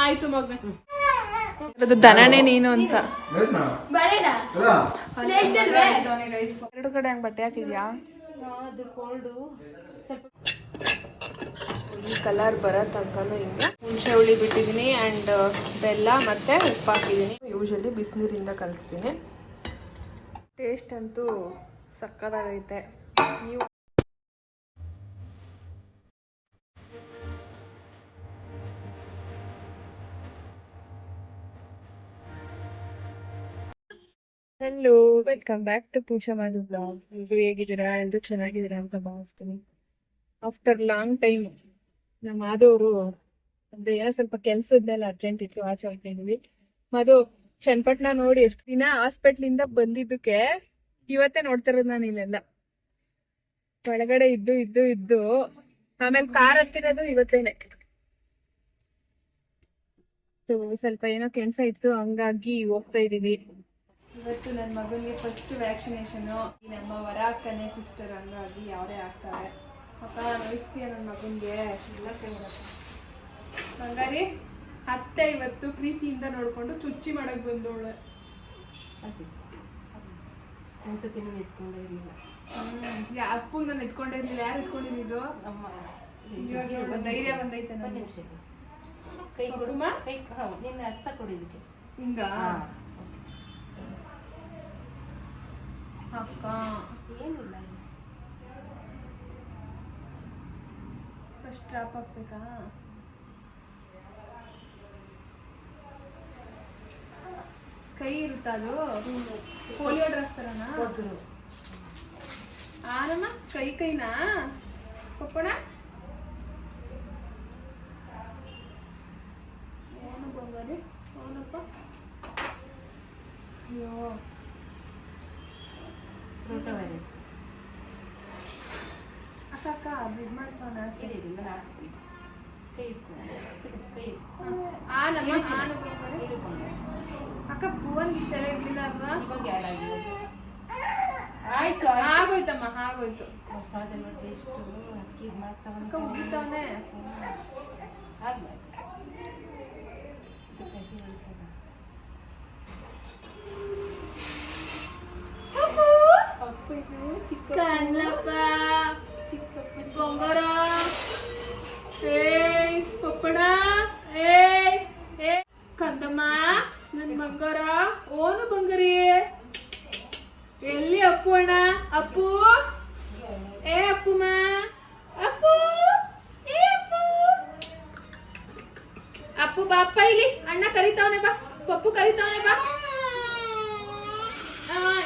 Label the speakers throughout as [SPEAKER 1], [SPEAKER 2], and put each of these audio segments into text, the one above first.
[SPEAKER 1] ಆಯ್ತು ಮಗ ದನನೇ ನೀನು ಅಂತ ಎರಡು ಕಡೆ ಹಂಗೆ ಬಟ್ಟೆ ಹಾಕಿದ್ಯಾ ಈ ಕಲರ್ ಬರೋ ತನಕನೂ ಹಿಂಗೆ ಹುಣಸೆ ಹುಳಿ ಬಿಟ್ಟಿದ್ದೀನಿ ಆ್ಯಂಡ್ ಬೆಲ್ಲ ಮತ್ತು ಉಪ್ಪು ಹಾಕಿದ್ದೀನಿ. ಯೂಶಲಿ ಬಿಸಿನೀರಿಂದ ಕಲಿಸ್ತೀನಿ. ಟೇಸ್ಟ್ ಅಂತೂ ಸಕ್ಕತ್ತಾಗೈತೆ. ನೀವು hello, welcome back to Pooja Madhu blog. ನೀವು ಹೇಗಿದ್ದೀರಾ? ಎಲ್ಲರೂ ಚೆನ್ನಾಗಿದ್ದೀರಾ ಅಂತ ಭಾವಿಸ್ತೀನಿ. ಆಫ್ಟರ್ ಲಾಂಗ್ ಟೈಮ್ ನಮ್ಮ ಮಾಧವರು ಅಂದ್ರೆ ಏನೋ ಸ್ವಲ್ಪ ಕೆಲ್ಸದ ಮೇಲೆ ಅರ್ಜೆಂಟ್ ಇತ್ತು, ಆಚೆ ಹೋಗ್ತಾ ಇದೀವಿ. ಮಧು ಚನ್ನಪಟ್ಟಣ ನೋಡಿ ಎಷ್ಟು ದಿನ ಹಾಸ್ಪಿಟ್ಲಿಂದ ಬಂದಿದ್ದಕ್ಕೆ ಇವತ್ತೇ ನೋಡ್ತಾ ಇರೋದು ನಾನು ಇಲ್ಲೆಲ್ಲ ಒಳಗಡೆ ಇದ್ದು ಆಮೇಲೆ ಕಾರ್ ಹತ್ತಿರೋದು ಇವತ್ತೇನೆ. ಸೊ ಸ್ವಲ್ಪ ಏನೋ ಕೆಲ್ಸ ಇತ್ತು, ಹಂಗಾಗಿ ಹೋಗ್ತಾ ಇದೀವಿ. ಇವತ್ತು ನನ್ನ ಮಗನಿಗೆ ಫಸ್ಟ್ ವ್ಯಾಕ್ಸಿನೇಷನು. ನಮ್ಮ ವರ ಅಕ್ಕನೇ ಸಿಸ್ಟರ್, ಹಂಗಾಗಿ ಅವರೇ ಆಗ್ತಾರೆ. ಅಪ್ಪ ನೋಯಿಸ್ತೀಯ ನನ್ನ ಮಗನಿಗೆ ಇಲ್ಲ ಕೈ ಹಂಗಾರಿ ಅತ್ತೆ ಇವತ್ತು ಪ್ರೀತಿಯಿಂದ ನೋಡ್ಕೊಂಡು ಚುಚ್ಚಿ ಮಾಡಕ್ ಬಂದವಳು. ಅಪ್ಪು ನಾನು ಎತ್ಕೊಂಡೇ ಇರ್ಲಿಲ್ಲ. ಯಾರು ಎತ್ಕೊಂಡಿದ್ದು? ಧೈರ್ಯ ಬಂದೈತೆ ಕೈ ಕೊಡುಮ. ನಿನ್ನ ಹಸ್ತ ಕೊಡಿದಕ್ಕೆ ಹಿಂಗ ಅಕ್ಕ ಏನಿಲ್ಲ. ಫಸ್ಟ್ ಡ್ರಾಪ್ ಹಾಕ್ಬೇಕಾ? ಕೈ ಇರುತ್ತಾ ಅದು? ಪೋಲಿಯೋ ಡ್ರಾಪ್ ತರನಾ? ಆನಮ್ಮ ಕೈನಾ ಕೊಪ್ಪಣ. ಏನು ಬಂಗಾರಿ ಅವನಪ್ಪ. ಅಯ್ಯೋ ರೋಟೋವೈರಸ್ ಅಕ್ಕ ಅದು ಇದು ಮಾಡ್ತಾವ ಅಕ್ಕ. ಭುವನ್ಗೆ ಇಷ್ಟೆಲ್ಲ ಇರ್ಲಿಲ್ಲ ಅಲ್ವಾ? ಆಯ್ತು ಆಗೋಯ್ತಮ್ಮ, ಆಗೋಯ್ತು. ಹೊಸದೆಲ್ಲ ಟೇಸ್ಟ್ ಅದಕ್ಕೆ ಇದು ಮಾಡ್ತಾವ ಅಕ್ಕ. ಉಗಿತಾವನೆ ಕಣ್ಣಪ್ಪ ಚಿಕ್ಕಪ್ಪ ಬಂಗಾರ. ಪಪ್ಪಣ ಕಂದಮ್ಮ ನನ್ ಬಂಗಾರ. ಓನು ಬಂಗಾರಿ ಎಲ್ಲಿ? ಅಪ್ಪು ಅಣ್ಣ, ಅಪ್ಪು ಅಪ್ಪುಮ್ಮ, ಅಪ್ಪು ಅಪ್ಪು ಅಪ್ಪು ಬಾಪ್ಪ ಇಲ್ಲಿ. ಅಣ್ಣ ಕರಿತಾವನೆ ಬಾ, ಪಪ್ಪು ಕರಿತಾವನೆ ಬಾ.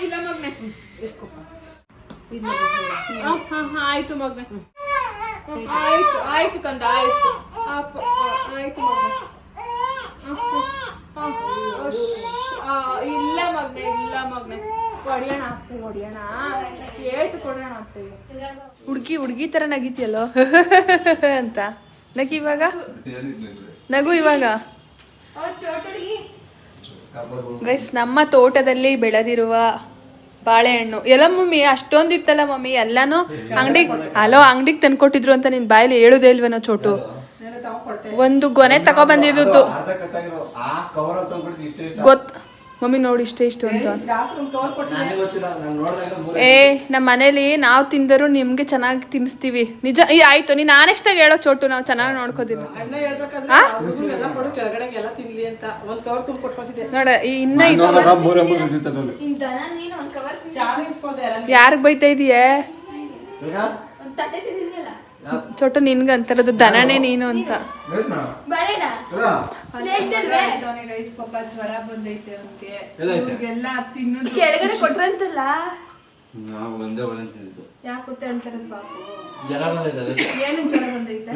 [SPEAKER 1] ಇಲ್ಲ ಮಗ್ನೆ. ಆಯ್ತು ಮಗ್ನೆ, ಆಯ್ತು ಆಯ್ತು ಕಂದ, ಆಯ್ತು ಅಪ್ಪ, ಆಯ್ತು ಮಗ್ನೆ. ಇಲ್ಲ ಮಗ್ನೆ, ಇಲ್ಲ ಮಗ್ನೆ. ಹೊಡಿಯೋಣ ಆಗ್ತೇವೆ, ಹೊಡಿಯೋಣ, ಏಟು ಕೊಡೋಣ ಆಗ್ತೇವೆ. ಹುಡುಗಿ ತರ ನಗಿತಿಯಲ್ಲೋ ಅಂತ ನಗಿ. ಇವಾಗ ನಗು ಇವಾಗ. ಗೈಸ್, ನಮ್ಮ ತೋಟದಲ್ಲಿ ಬೆಳೆದಿರುವ ಬಾಳೆಹಣ್ಣು ಎಲ್ಲ ಮಮ್ಮಿ ಅಷ್ಟೊಂದಿತ್ತಲ್ಲ ಮಮ್ಮಿ, ಎಲ್ಲಾನು ಅಂಗಡಿಗೆ ತಂದ್ಕೊಟ್ಟಿದ್ರು ಅಂತ ನಿನ್ ಬಾಯಲ್ಲಿ ಹೇಳುದೇ ಇಲ್ವೇನೋ ಚೋಟು. ಒಂದು ಗೊನೆ ತಗೋ ಬಂದಿದ್ದು ಗೊತ್ತ ಮಮ್ಮಿ, ನೋಡಿ ಇಷ್ಟು ಅಂತ. ನಮ್ಮ ಮನೇಲಿ ನಾವು ತಿಂದರು ನಿಮ್ಗೆ ಚೆನ್ನಾಗಿ ತಿನ್ನಿಸ್ತೀವಿ ನಿಜ. ಆಯ್ತು, ನೀನ್ ಆನೆಸ್ಟಾಗಿ ಹೇಳೋ ಚೋಟು, ನಾವು ಚೆನ್ನಾಗಿ ನೋಡ್ಕೋತೀನಿ ನೋಡ. ಇನ್ನ ಯಾರಿಗ್ ಬೈತಾ ಇದೀಯೇ ಚೋಟ? ನಿನ್ಗ ಅಂತಾರದು ದನನೇ ನೀನು ಅಂತ. ಪಾಪ ಜ್ವರ ಬಂದೈತೆ ಅವ್ನಿಗೆಲ್ಲ ತಿನ್ನೋದು ಕೆಳಗಡೆ ಕೊಟ್ರಂತಲ್ಲ. ಯಾಕೆ ಗೊತ್ತ ಹೇಳ್ತಾರೆ ಪಾಪು? ಏನು ಜ್ವರ ಬಂದೈತೆ?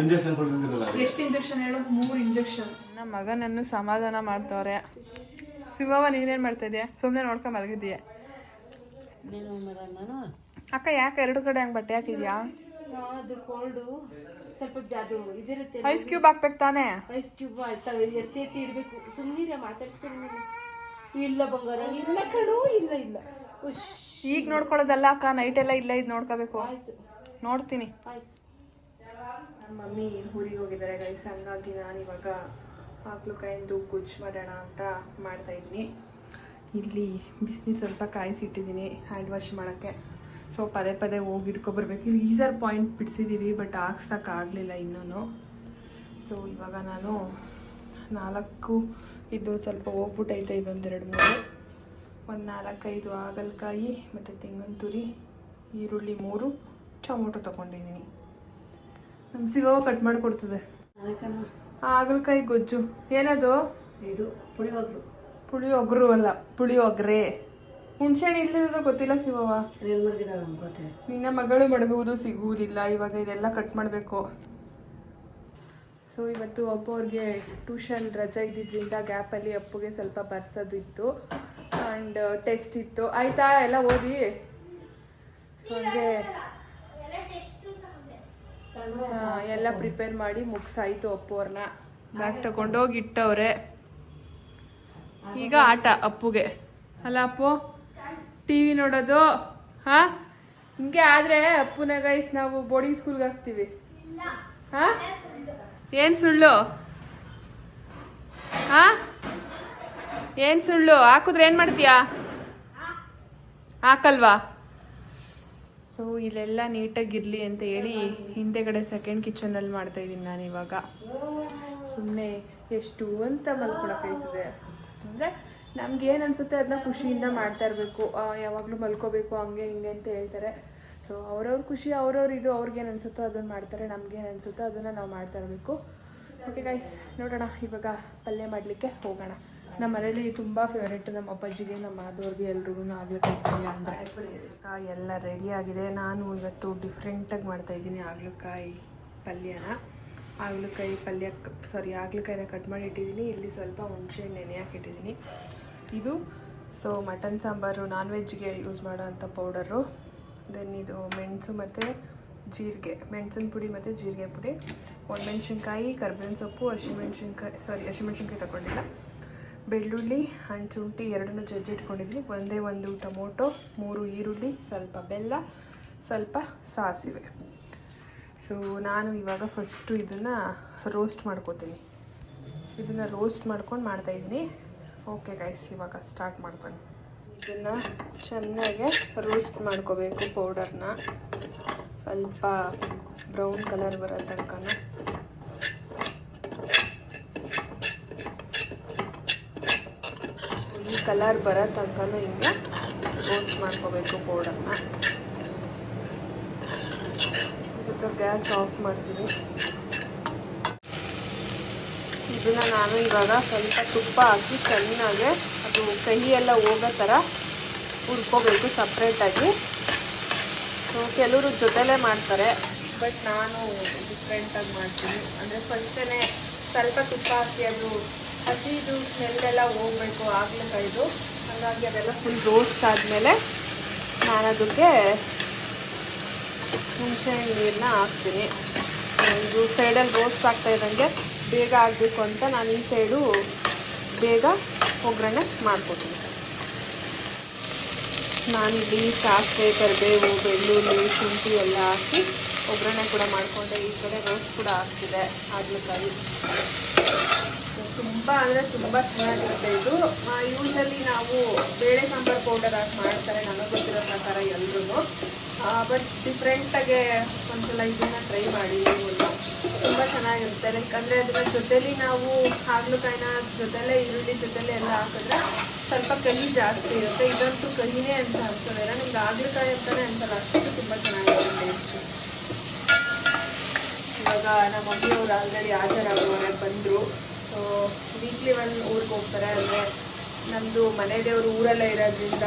[SPEAKER 1] ಎಷ್ಟು ಇಂಜೆಕ್ಷನ್ ಹೇಳು? 3 ಇಂಜೆಕ್ಷನ್. ನಮ್ಮ ಮಗನನ್ನು ಸಮಾಧಾನ ಮಾಡ್ತವ್ರೆ. ಶಿವವ ನೀನೇನ್ ಮಾಡ್ತಾ ಇದೀಯ? ಸುಮ್ನೆ ನೋಡ್ಕೊಂಡ್ ಮಲಗಿದೀಯ ಅಕ್ಕ. ಯಾಕೆ ಎರಡು ಕಡೆ ಹಂಗ್ ಬಟ್ಟೆ ಹಾಕಿದ್ಯಾ? ಅದು ಕೋಲ್ಡು ಸ್ವಲ್ಪ ಅದು ಇದಿರುತ್ತೆ. ಐಸ್ ಕ್ಯೂಬ್ ಹಾಕ್ಬೇಕು ತಾನೇ? ಐಸ್ ಕ್ಯೂಬ್ ಎತ್ತಿ ಇಡ್ಬೇಕು. ಸುಮ್ಮನೆ ಮಾತಾಡ್ಸ್ಕೊಂಡು. ಇಲ್ಲ ಬಂಗಾರ, ಇಲ್ಲ ಕಣು, ಇಲ್ಲ ಇಲ್ಲ. ಈಗ ನೋಡ್ಕೊಳ್ಳೋದಲ್ಲ ಅಕ್ಕ, ನೈಟ್ ಎಲ್ಲ ಇಲ್ಲ, ಇದು ನೋಡ್ಕೋಬೇಕು. ನೋಡ್ತೀನಿ. ನಮ್ಮ ಮಮ್ಮಿ ಊರಿಗೆ ಹೋಗಿದ್ದಾರೆ ಗೈಸ್, ಹಂಗಾಗಿ ನಾನು ಇವಾಗ ಹಾಗಲಕಾಯಿಂದು ಗುಜ್ಜು ಮಾಡೋಣ ಅಂತ ಮಾಡ್ತಾಯಿದ್ದೀನಿ. ಇಲ್ಲಿ ಬಿಸಿನೀರು ಸ್ವಲ್ಪ ಕಾಯಿಸಿಟ್ಟಿದ್ದೀನಿ ಹ್ಯಾಂಡ್ ವಾಶ್ ಮಾಡೋಕ್ಕೆ. ಸೊ ಪದೇ ಪದೇ ಹೋಗಿ ಇಟ್ಕೊಬರ್ಬೇಕು. ಇಲ್ಲಿ ಗೀಸರ್ ಪಾಯಿಂಟ್ ಬಿಡಿಸಿದ್ದೀವಿ, ಬಟ್ ಹಾಕ್ಸೋಕ್ಕಾಗಲಿಲ್ಲ ಇನ್ನೂ. ಸೊ ಇವಾಗ ನಾನು 4 ಇದು ಸ್ವಲ್ಪ ಹೋಗ್ಬಿಟ್ಟೈತೆ, ಇದೊಂದು 2-3, ಒಂದು 4-5 ಹಾಗಲಕಾಯಿ ಮತ್ತು ತೆಂಗಿನ ತುರಿ, ಈರುಳ್ಳಿ 3, ಟೊಮೊಟೊ ತೊಗೊಂಡಿದ್ದೀನಿ. ನಮ್ಮ ಸಿಗೋ ಕಟ್ ಮಾಡಿಕೊಡ್ತದೆ. ಹಾಗಲಕಾಯಿ ಗೊಜ್ಜು ಏನದು?
[SPEAKER 2] ಇದು ಪುಳಿಯೋಗರೆ.
[SPEAKER 1] ಪುಳಿಯೋಗರು ಅಲ್ಲ, ಪುಳಿಯೋಗರೆ. ಹುಣ್ಸೆಹಣ್ಣು ಇಲ್ಲದ ಗೊತ್ತಿಲ್ಲ ಶಿವವ್ವ. ನಿನ್ನ ಮಗಳು ಮಡಗುವುದು ಸಿಗುವುದಿಲ್ಲ. ಇವಾಗ ಇದೆಲ್ಲ ಕಟ್ ಮಾಡಬೇಕು. ಸೊ ಇವತ್ತು ಅಪ್ಪು ಅವ್ರಿಗೆ ಟ್ಯೂಷನ್ ರಜೆ ಇದ್ದಿದ್ದರಿಂದ ಗ್ಯಾಪಲ್ಲಿ ಅಪ್ಪುಗೆ ಸ್ವಲ್ಪ ಬರ್ಸೋದಿತ್ತು ಆ್ಯಂಡ್ ಟೆಸ್ಟ್ ಇತ್ತು. ಆಯಿತಾ ಎಲ್ಲ ಓದಿ? ಸೊ ಹಂಗೆ ಎಲ್ಲ ಪ್ರಿಪೇರ್ ಮಾಡಿ ಮುಗಿಸಾಯಿತು. ಅಪ್ಪು ಅವ್ರನ್ನ ಬ್ಯಾಗ್ ತಗೊಂಡೋಗಿ ಇಟ್ಟವ್ರೆ. ಈಗ ಆಟ ಅಪ್ಪುಗೆ ಅಲ್ಲ ಅಪ್ಪು, ಟಿ ವಿ ನೋಡೋದು. ಹಾಂ, ಹಿಂಗೆ ಆದರೆ ಅಪ್ಪುನ ಗೈಸ್ ನಾವು ಬೋರ್ಡಿಂಗ್ ಸ್ಕೂಲ್ಗೆ ಹಾಕ್ತೀವಿ. ಹಾಂ, ಏನು ಸುಳ್ಳು? ಹಾಂ, ಏನು ಸುಳ್ಳು? ಹಾಕಿದ್ರೆ ಏನು ಮಾಡ್ತೀಯಾ? ಹಾಕಲ್ವಾ? ಸೊ ಇಲ್ಲೆಲ್ಲ ನೀಟಾಗಿರಲಿ ಅಂತ ಹೇಳಿ ಹಿಂದೆಗಡೆ ಸೆಕೆಂಡ್ ಕಿಚನಲ್ಲಿ ಮಾಡ್ತಾಯಿದ್ದೀನಿ ನಾನು. ಇವಾಗ ಸುಮ್ಮನೆ ಎಷ್ಟು ಅಂತ ಮಲ್ಕೊಳಕೈತದೆ ಅಂದರೆ ನಮ್ಗೇನು ಅನಿಸುತ್ತೆ ಅದನ್ನ ಖುಷಿಯಿಂದ ಮಾಡ್ತಾ ಇರಬೇಕು. ಯಾವಾಗಲೂ ಮಲ್ಕೋಬೇಕು ಹಂಗೆ ಹಿಂಗೆ ಅಂತ ಹೇಳ್ತಾರೆ. ಸೊ ಅವ್ರವ್ರ ಖುಷಿ, ಅವ್ರವ್ರು ಇದು, ಅವ್ರಿಗೇನು ಅನಿಸುತ್ತೋ ಅದನ್ನು ಮಾಡ್ತಾರೆ, ನಮಗೇನು ಅನಿಸುತ್ತೋ ಅದನ್ನು ನಾವು ಮಾಡ್ತಾ ಇರಬೇಕು. ಓಕೆ ಗೈಸ್, ನೋಡೋಣ ಇವಾಗ ಪಲ್ಯ ಮಾಡಲಿಕ್ಕೆ ಹೋಗೋಣ. ನಮ್ಮ ಮನೇಲಿ ತುಂಬ ಫೇವ್ರೇಟು ನಮ್ಮ ಅಪ್ಪಾಜಿಗೆ, ನಮ್ಮ ಆದವ್ರಿಗೆ, ಎಲ್ರಿಗೂ ಹಾಗಲಕಾಯಿ ಪಲ್ಯ ಅಂದರೆ. ಎಲ್ಲ ರೆಡಿಯಾಗಿದೆ. ನಾನು ಇವತ್ತು ಡಿಫ್ರೆಂಟಾಗಿ ಮಾಡ್ತಾಯಿದ್ದೀನಿ ಹಾಗಲಕಾಯಿ ಪಲ್ಯನ. ಹಾಗಲಕಾಯಿನ ಕಟ್ ಮಾಡಿ ಇಟ್ಟಿದ್ದೀನಿ. ಇಲ್ಲಿ ಸ್ವಲ್ಪ ಹುಣಸೆಹಣ್ಣು ನೆನೆ ಹಾಕಿಟ್ಟಿದ್ದೀನಿ. ಇದು ಸೊ ಮಟನ್ ಸಾಂಬಾರು, ನಾನ್ ವೆಜ್ಗೆ ಯೂಸ್ ಮಾಡೋಂಥ ಪೌಡರು. ದೆನ್ ಇದು ಮೆಣಸು ಮತ್ತು ಜೀರಿಗೆ, ಮೆಣಸಿನ ಪುಡಿ ಮತ್ತು ಜೀರಿಗೆ ಪುಡಿ, ಒಣಮೆಣ್ಸಿನ್ಕಾಯಿ, ಕರ್ಬೇವಿನ ಸೊಪ್ಪು, ಹಸಿಮೆಣ್ಸಿನ್ಕಾಯಿ ತಗೊಂಡಿಲ್ಲ, ಬೆಳ್ಳುಳ್ಳಿ ಆ್ಯಂಡ್ ಶುಂಠಿ ಎರಡನ್ನೂ ಜಜ್ಜಿ ಇಟ್ಕೊಂಡಿದ್ದೀನಿ. ಒಂದೇ ಒಂದು ಟೊಮೊಟೊ, 3 ಈರುಳ್ಳಿ, ಸ್ವಲ್ಪ ಬೆಲ್ಲ, ಸ್ವಲ್ಪ ಸಾಸಿವೆ. ಸೊ ನಾನು ಇವಾಗ ಫಸ್ಟು ಇದನ್ನು ರೋಸ್ಟ್ ಮಾಡ್ಕೋತೀನಿ. ಇದನ್ನು ರೋಸ್ಟ್ ಮಾಡ್ಕೊಂಡು ಮಾಡ್ತಾಯಿದ್ದೀನಿ. ಓಕೆ ಗೈಸ್, ಇವಾಗ ಸ್ಟಾರ್ಟ್ ಮಾಡ್ತಾನೆ. ಇದನ್ನು ಚೆನ್ನಾಗೆ ರೋಸ್ಟ್ ಮಾಡ್ಕೋಬೇಕು ಪೌಡರ್ನ. ಸ್ವಲ್ಪ ಬ್ರೌನ್ ಕಲರ್ ಬರೋ ತನಕ ಈ ಕಲರ್ ಬರೋ ತನಕ ಹಿಂಗೆ ರೋಸ್ಟ್ ಮಾಡ್ಕೋಬೇಕು ಪೌಡರ್ನ. ಇದಕ್ಕೆ ಗ್ಯಾಸ್ ಆಫ್ ಮಾಡ್ತೀನಿ. ಇದನ್ನು ನಾನು ಇವಾಗ ಸ್ವಲ್ಪ ತುಪ್ಪ ಹಾಕಿ ಚೆನ್ನಾಗೆ ಅದು ಕಹಿ ಎಲ್ಲ ಹೋಗೋ ಥರ ಹುರ್ಕೋಬೇಕು ಸಪ್ರೇಟಾಗಿ. ಸೊ ಕೆಲವರು ಜೊತೆಲೇ ಮಾಡ್ತಾರೆ, ಬಟ್ ನಾನು ಡಿಫ್ರೆಂಟಾಗಿ ಮಾಡ್ತೀನಿ. ಅಂದರೆ ಫಸ್ಟೇ ಸ್ವಲ್ಪ ತುಪ್ಪ ಹಾಕಿ ಅದು ಹಸಿದು ಸ್ಮೆಲ್ಲೆಲ್ಲ ಹೋಗಬೇಕು ಹಾಗಲಕಾಯಿದು. ಹಾಗಾಗಿ ಅದೆಲ್ಲ ಫುಲ್ ರೋಸ್ಟ್ ಆದಮೇಲೆ ನಾನು ಅದಕ್ಕೆ ಹುಣಸೆಹಣ್ಣು ನೀರನ್ನ ಹಾಕ್ತೀನಿ. ಇದು ಸೈಡಲ್ಲಿ ರೋಸ್ಟ್ ಆಗ್ತಾ ಇದ್ದಂಗೆ ಬೇಗ ಆಗಬೇಕು ಅಂತ ನಾನು ಈ ಸೈಡು ಬೇಗ ಒಗ್ಗರಣೆ ಮಾಡ್ಕೊತೀನಿ. ನಾನಿಲ್ಲಿ ಸಾಸಿವೆ, ಕರಿಬೇವು, ಬೆಳ್ಳುಳ್ಳಿ, ಶುಂಠಿ ಎಲ್ಲ ಹಾಕಿ ಒಗ್ಗರಣೆ ಕೂಡ ಮಾಡಿಕೊಂಡೆ. ಈ ಕಡೆ ರೋಸ್ಟ್ ಕೂಡ ಆಗ್ತಿದೆ ಹಾಗಲಕಾಯಿ. ತುಂಬ ಅಂದರೆ ತುಂಬ ಚೆನ್ನಾಗಿರುತ್ತೆ ಇದು. ಯೂಶಲಿ ನಾವು ಬೇಳೆ ಸಾಂಬಾರು ಪೌಡರ್ ಹಾಕಿ ಮಾಡ್ತಾರೆ ನನಗೆ ಗೊತ್ತಿರೋ ಪ್ರಕಾರ ಎಲ್ಲರೂ. ಬಟ್ ಡಿಫ್ರೆಂಟಾಗೆ ಒಂದ್ಸಲ ಇದನ್ನು ಟ್ರೈ ಮಾಡಿ. ತುಂಬ ಚೆನ್ನಾಗಿರುತ್ತೆ. ಯಾಕಂದರೆ ಅದರ ಜೊತೆಲಿ ನಾವು ಹಾಗಲಕಾಯಿನ ಜೊತೆಲೇ ಈರುಳ್ಳಿ ಜೊತೆಲೇ ಎಲ್ಲ ಹಾಕಿದ್ರೆ ಸ್ವಲ್ಪ ಕಹಿ ಜಾಸ್ತಿ ಇರುತ್ತೆ. ಇದಂತೂ ಕಹಿನೇ ಅಂತ ಅನ್ಸೋದಿಲ್ಲ, ನಿಮ್ಗೆ ಹಾಗಲಕಾಯಿ ಅಂತಲೇ ಅನ್ಸಲ್ಲ, ಅಷ್ಟು ತುಂಬ ಚೆನ್ನಾಗಿರುತ್ತೆ ಟೇಸ್ಟು. ಇವಾಗ ನಮ್ಮ ಮಮ್ಮಿಯವರು ಆಲ್ರೆಡಿ ಹಾಜರಾಗುವವರೆ ಬಂದರು. ಸೊ ವೀಕ್ಲಿ ಒಂದು ಊರಿಗೆ ಹೋಗ್ತಾರೆ. ಅಂದರೆ ನಮ್ಮದು ಮನೆ ದೇವರು ಊರಲ್ಲೇ ಇರೋದ್ರಿಂದ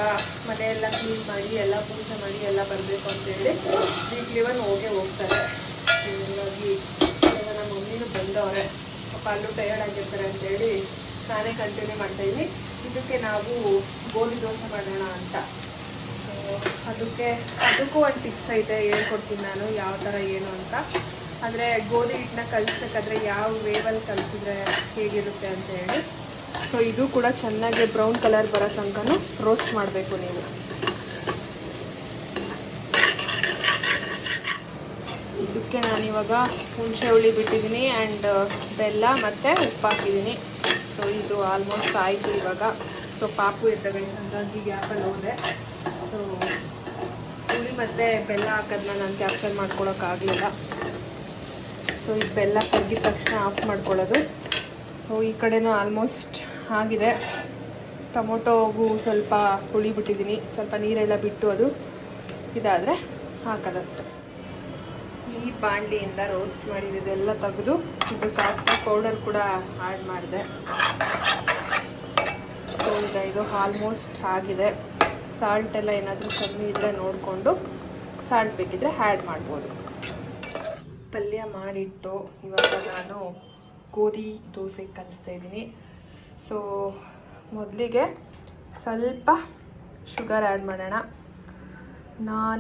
[SPEAKER 1] ಮನೆಯೆಲ್ಲ ಕ್ಲೀನ್ ಮಾಡಿ ಎಲ್ಲ ಪೂಜೆ ಮಾಡಿ ಎಲ್ಲ ಬರಬೇಕು ಅಂತೇಳಿ ವೀಕ್ಲಿ ಒಂದು ಹೋಗ್ತಾರೆ. ಹೀಗಾಗಿ ಇವಾಗ ನಮ್ಮ ಮಮ್ಮಿನೂ ಬಂದವರೆ, ಪಾಪ ಅಲ್ಲೂ ಟಯರ್ಡ್ ಆಗಿರ್ತಾರೆ ಅಂತೇಳಿ ನಾನೇ ಕಂಟಿನ್ಯೂ ಮಾಡ್ತಾಯಿದ್ದೀನಿ. ಇದಕ್ಕೆ ನಾವು ಗೋಧಿ ದೋಸೆ ಮಾಡೋಣ ಅಂತ. ಅದಕ್ಕೂ ಒಂದು ಟಿಪ್ಸ್ ಐತೆ, ಹೇಳ್ಕೊಡ್ತೀನಿ ನಾನು ಯಾವ ಥರ ಏನು ಅಂತ. ಅಂದರೆ ಗೋಧಿ ಹಿಟ್ಟನ್ನ ಕಲಿಸ್ಬೇಕಾದ್ರೆ ಯಾವ ವೇವಲ್ಲಿ ಕಲಿಸಿದ್ರೆ ಹೇಗಿರುತ್ತೆ ಅಂತ ಹೇಳಿ. ಸೊ ಇದು ಕೂಡ ಚೆನ್ನಾಗಿ ಬ್ರೌನ್ ಕಲರ್ ಬರೋ ತನಕ ರೋಸ್ಟ್ ಮಾಡಬೇಕು ನೀವು. ಇದು ಇದಕ್ಕೆ ನಾನಿವಾಗ ಹುಣಸೆ ಹುಳಿ ಬಿಟ್ಟಿದ್ದೀನಿ ಆ್ಯಂಡ್ ಬೆಲ್ಲ ಮತ್ತು ಉಪ್ಪು ಹಾಕಿದ್ದೀನಿ. ಸೊ ಇದು ಆಲ್ಮೋಸ್ಟ್ ಆಯಿತು ಇವಾಗ. ಸೊ ಪಾಪು ಇದ್ದಾಗ ಹಾಗಾಗಿ ಗ್ಯಾಪಲ್ಲಿ ಹೋದೆ. ಸೊ ಹುಳಿ ಮತ್ತು ಬೆಲ್ಲ ಹಾಕೋದನ್ನ ನಾನು ಕ್ಯಾಪ್ಚರ್ ಮಾಡ್ಕೊಳಕ್ಕಾಗಲಿಲ್ಲ. ಸೊ ಈ ಬೆಲ್ಲ ಕರಗಿದ ತಕ್ಷಣ ಆಫ್ ಮಾಡ್ಕೊಳ್ಳೋದು. ಸೊ ಈ ಕಡೆನೂ ಆಲ್ಮೋಸ್ಟ್ ಆಗಿದೆ. ಟೊಮೊಟೊಗೂ ಸ್ವಲ್ಪ ಹುಳಿ ಬಿಟ್ಟಿದ್ದೀನಿ, ಸ್ವಲ್ಪ ನೀರೆಲ್ಲ ಬಿಟ್ಟು ಅದು ಇದಾದರೆ ಹಾಕೋದಷ್ಟೆ. ಈ ಬಾಣಲಿಯಿಂದ ರೋಸ್ಟ್ ಮಾಡಿದ್ದೆಲ್ಲ ತೆಗೆದು ಇದಕ್ಕೆ ಹಾಕಿ ಪೌಡರ್ ಕೂಡ ಆ್ಯಡ್ ಮಾಡಿದೆ. ಸೊ ಈಗ ಇದು ಆಲ್ಮೋಸ್ಟ್ ಆಗಿದೆ. ಸಾಲ್ಟ್ ಎಲ್ಲ ಏನಾದರೂ ಕಮ್ಮಿ ಇದ್ದರೆ ನೋಡಿಕೊಂಡು ಸಾಲ್ಟ್ ಬೇಕಿದ್ರೆ ಆ್ಯಡ್ ಮಾಡ್ಬೋದು. ಪಲ್ಯ ಮಾಡಿಟ್ಟು ಇವಾಗ ನಾನು ಗೋಧಿ ದೋಸೆ ಕಲಿಸ್ತಾ ಇದ್ದೀನಿ. ಸೊ ಮೊದಲಿಗೆ ಸ್ವಲ್ಪ ಶುಗರ್ ಆ್ಯಡ್ ಮಾಡೋಣ.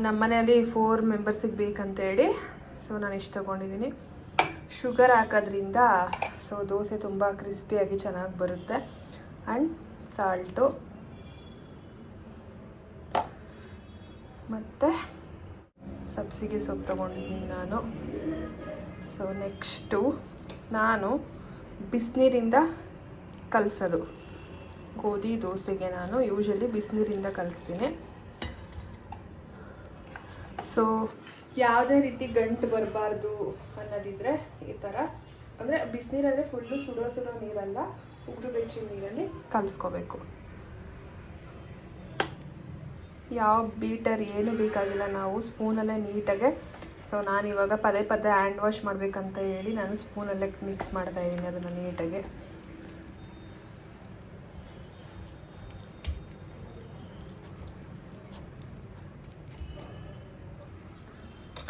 [SPEAKER 1] ನಮ್ಮ ಮನೆಯಲ್ಲಿ 4 ಮೆಂಬರ್ಸಿಗೆ ಬೇಕಂತೇಳಿ ಸೊ ನಾನು ಇಷ್ಟು ತೊಗೊಂಡಿದ್ದೀನಿ. ಶುಗರ್ ಹಾಕೋದ್ರಿಂದ ಸೊ ದೋಸೆ ತುಂಬ ಕ್ರಿಸ್ಪಿಯಾಗಿ ಚೆನ್ನಾಗಿ ಬರುತ್ತೆ. ಆ್ಯಂಡ್ ಸಾಲ್ಟು ಮತ್ತು ಸಬ್ಸಿಗೆ ಸೊಪ್ಪು ತೊಗೊಂಡಿದ್ದೀನಿ ನಾನು. ಸೊ ನೆಕ್ಸ್ಟು ನಾನು ಬಿಸಿನೀರಿಂದ ಕಲಸೋದು. ಗೋಧಿ ದೋಸೆಗೆ ನಾನು ಯೂಶ್ವಲಿ ಬಿಸಿನೀರಿಂದ ಕಲಿಸ್ತೀನಿ. ಸೊ ಯಾವುದೇ ರೀತಿ ಗಂಟು ಬರಬಾರ್ದು ಅನ್ನೋದಿದ್ರೆ ಈ ಥರ, ಅಂದರೆ ಬಿಸಿನೀರಂದರೆ ಫುಲ್ಲು ಸುಡೋ ನೀರಲ್ಲ, ಉಗುರು ಬೆಚ್ಚಿ ನೀರಲ್ಲಿ ಕಲಿಸ್ಕೋಬೇಕು. ಯಾವ ಬೀಟರ್ ಏನು ಬೇಕಾಗಿಲ್ಲ, ನಾವು ಸ್ಪೂನಲ್ಲೇ ನೀಟಾಗೆ. ಸೊ ನಾನಿವಾಗ ಪದೇ ಹ್ಯಾಂಡ್ ವಾಶ್ ಮಾಡಬೇಕಂತ ಹೇಳಿ ನಾನು ಸ್ಪೂನಲ್ಲೇ ಮಿಕ್ಸ್ ಮಾಡ್ತಾಯಿದ್ದೀನಿ ಅದನ್ನು ನೀಟಾಗೆ.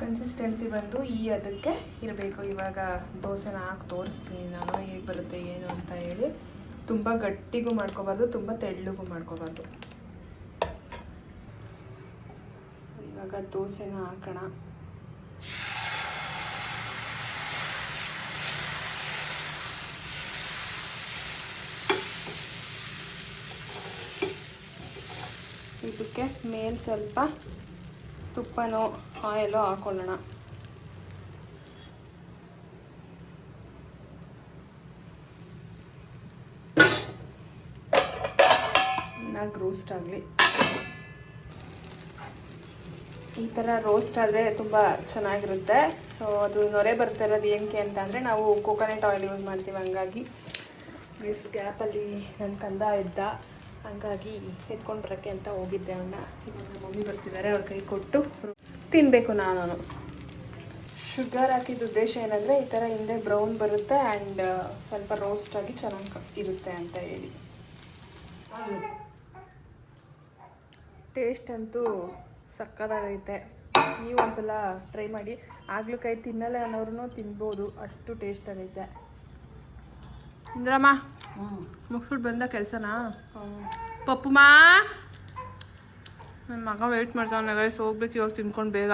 [SPEAKER 1] ಕನ್ಸಿಸ್ಟೆನ್ಸಿ ಬಂದು ಅದಕ್ಕೆ ಇರಬೇಕು. ಇವಾಗ ದೋಸೆನ ಹಾಕಿ ತೋರಿಸ್ತೀನಿ ನಾನು ಹೇಗೆ ಬರುತ್ತೆ ಏನು ಅಂತ ಹೇಳಿ. ತುಂಬ ಗಟ್ಟಿಗೂ ಮಾಡ್ಕೋಬಾರ್ದು, ತುಂಬ ತೆಳ್ಳಗೂ ಮಾಡ್ಕೋಬಾರ್ದು. ಇವಾಗ ದೋಸೆನ ಹಾಕೋಣ. ಇದಕ್ಕೆ ಮೇಲೆ ಸ್ವಲ್ಪ ತುಪ್ಪನೋ ಆಯಿಲೋ ಹಾಕೊಳ್ಳೋಣ. ಚೆನ್ನಾಗಿ ರೋಸ್ಟ್ ಆಗಲಿ. ಈ ಥರ ರೋಸ್ಟ್ ಆದರೆ ತುಂಬ ಚೆನ್ನಾಗಿರುತ್ತೆ. ಸೊ ಅದು ನೊರೆ ಬರ್ತಾ ಇರೋದು ಏನಕ್ಕೆ ಅಂತ ಅಂದರೆ ನಾವು ಕೋಕೋನಟ್ ಆಯಿಲ್ ಯೂಸ್ ಮಾಡ್ತೀವಿ. ಹಂಗಾಗಿ ಮಿಸ್ ಗ್ಯಾಪಲ್ಲಿ ನನ್ನ ಕಂದ ಇದ್ದ, ಹಂಗಾಗಿ ಎತ್ಕೊಂಡು ಬರೋಕ್ಕೆ ಅಂತ ಹೋಗಿದ್ದೆ ಅವನ್ನ. ಇವಾಗ ನಮ್ಮ ಮಮ್ಮಿ ಬರ್ತಿದ್ದಾರೆ, ಅವ್ರ ಕೈ ಕೊಟ್ಟು ತಿನ್ನಬೇಕು ನಾನು. ಶುಗರ್ ಹಾಕಿದ ಉದ್ದೇಶ ಏನಂದರೆ ಈ ಥರ ಹಿಂದೆ ಬ್ರೌನ್ ಬರುತ್ತೆ ಆ್ಯಂಡ್ ಸ್ವಲ್ಪ ರೋಸ್ಟ್ ಆಗಿ ಚೆನ್ನಾಗಿ ಇರುತ್ತೆ ಅಂತ ಹೇಳಿ. ಟೇಸ್ಟ್ ಅಂತೂ ಸಕ್ಕತ್ತಾಗೈತೆ. ನೀವು ಒಂದ್ಸಲ ಟ್ರೈ ಮಾಡಿ. ಆಗ್ಲಕಾಯಿ ತಿನ್ನಲ್ಲ ಅನ್ನೋರು ತಿನ್ಬೋದು, ಅಷ್ಟು ಟೇಸ್ಟ್ ಆಗೈತೆ. ಇಂದ್ರಮ್ಮ ಮುಗಿಸ್ಬಿಟ್ಟು ಬಂದ ಕೆಲಸನಾ? ಪಪ್ಪುಮಾ ನನ್ನ ಮಗ ವೆಯ್ಟ್ ಮಾಡ್ತಾವನೆ ಗೈಸ್, ಹೋಗ್ಬೇಕು ಇವಾಗ ತಿನ್ಕೊಂಡು ಬೇಗ.